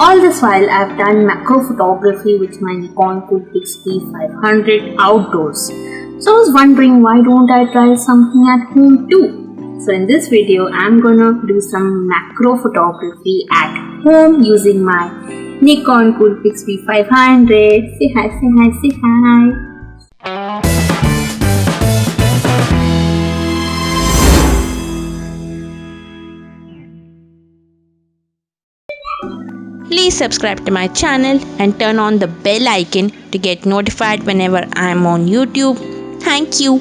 All this while I've done macro photography with my Nikon Coolpix P500 outdoors. So I was wondering, why don't I try something at home too? So in this video I'm gonna do some macro photography at home using my Nikon Coolpix P500. Say hi, say hi, say hi. Please subscribe to my channel and turn on the bell icon to get notified whenever I am on YouTube. Thank you.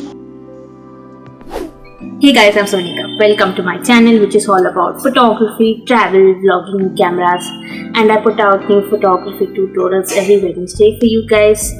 Hey guys, I'm Sonika. Welcome to my channel, which is all about photography, travel, vlogging, cameras, and I put out new photography tutorials every Wednesday for you guys.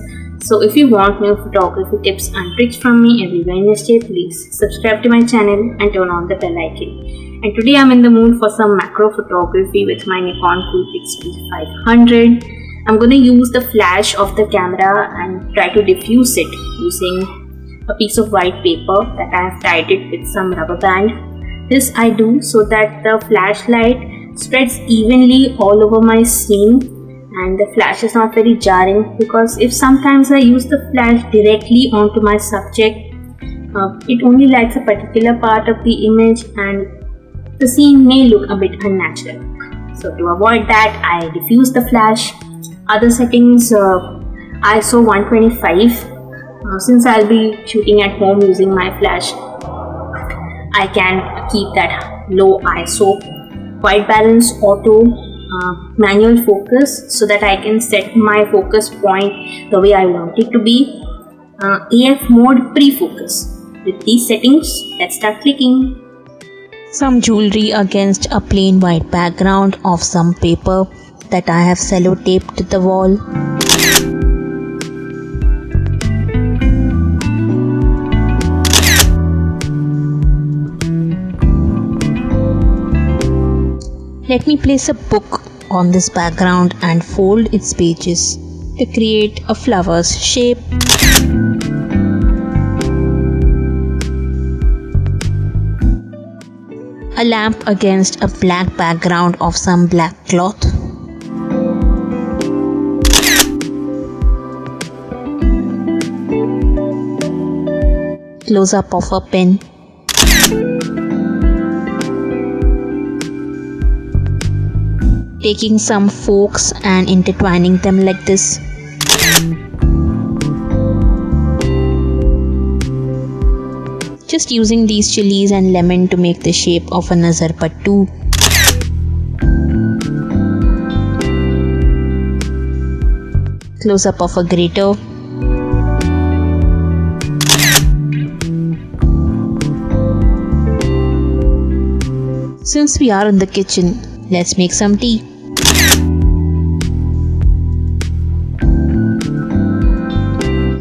So if you want new photography tips and tricks from me every Wednesday, please subscribe to my channel and turn on the bell icon. And today I'm in the mood for some macro photography with my Nikon Coolpix P500. I'm going to use the flash of the camera and try to diffuse it using a piece of white paper that I have tied it with some rubber band. This I do so that the flashlight spreads evenly all over my scene and the flash is not very jarring, because if sometimes I use the flash directly onto my subject, it only lights a particular part of the image and the scene may look a bit unnatural. So to avoid that, I diffuse the flash. Other settings, ISO 125. Since I'll be shooting at home using my flash, I can keep that low ISO. White balance, auto, manual focus, so that I can set my focus point the way I want it to be. AF mode pre-focus. With these settings, let's start clicking. Some jewelry against a plain white background of some paper that I have sellotaped to the wall. Let me place a book on this background and fold its pages to create a flower's shape. A lamp against a black background of some black cloth. Close up of a pen. Taking some forks and intertwining them like this. Just using these chilies and lemon to make the shape of a nazar pattu. Close up of a grater. Since we are in the kitchen, let's make some tea.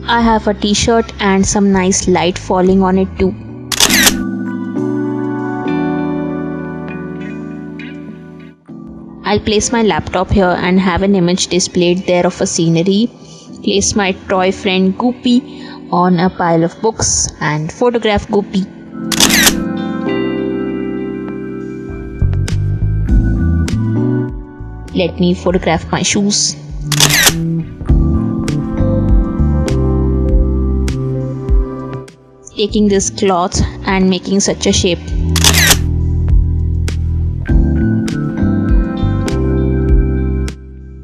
I have a t-shirt and some nice light falling on it too. I'll place my laptop here and have an image displayed there of a scenery. Place my toy friend Goopy on a pile of books and photograph Goopy. Let me photograph my shoes. Taking this cloth and making such a shape.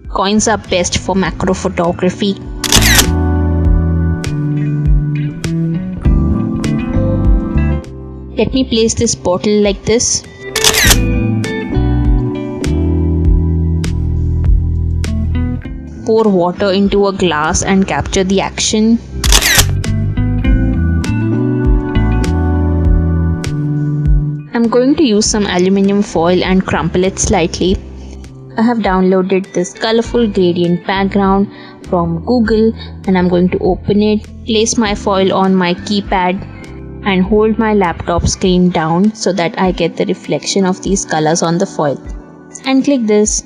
Coins are best for macro photography. Let me place this bottle like this. Pour water into a glass and capture the action. I'm going to use some aluminium foil and crumple it slightly. I have downloaded this colorful gradient background from Google and I'm going to open it, place my foil on my keypad and hold my laptop screen down so that I get the reflection of these colors on the foil. And click this.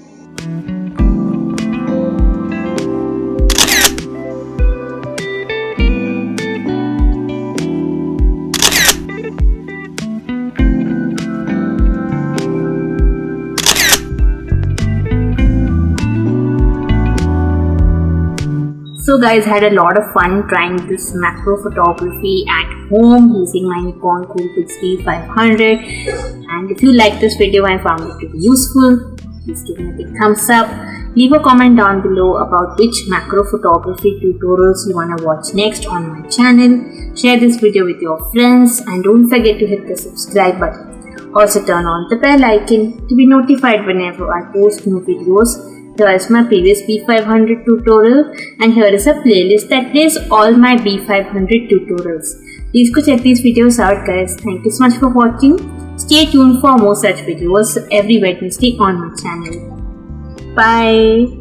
So guys, had a lot of fun trying this macro photography at home using my Nikon Coolpix D500. And if you like this video and found it to be useful, please give me a big thumbs up. Leave a comment down below about which macro photography tutorials you wanna watch next on my channel. Share this video with your friends and don't forget to hit the subscribe button. Also turn on the bell icon to be notified whenever I post new videos. Here is my previous B500 tutorial and here is a playlist that plays all my B500 tutorials. Please go check these videos out guys. Thank you so much for watching. Stay tuned for more such videos every Wednesday on my channel. Bye.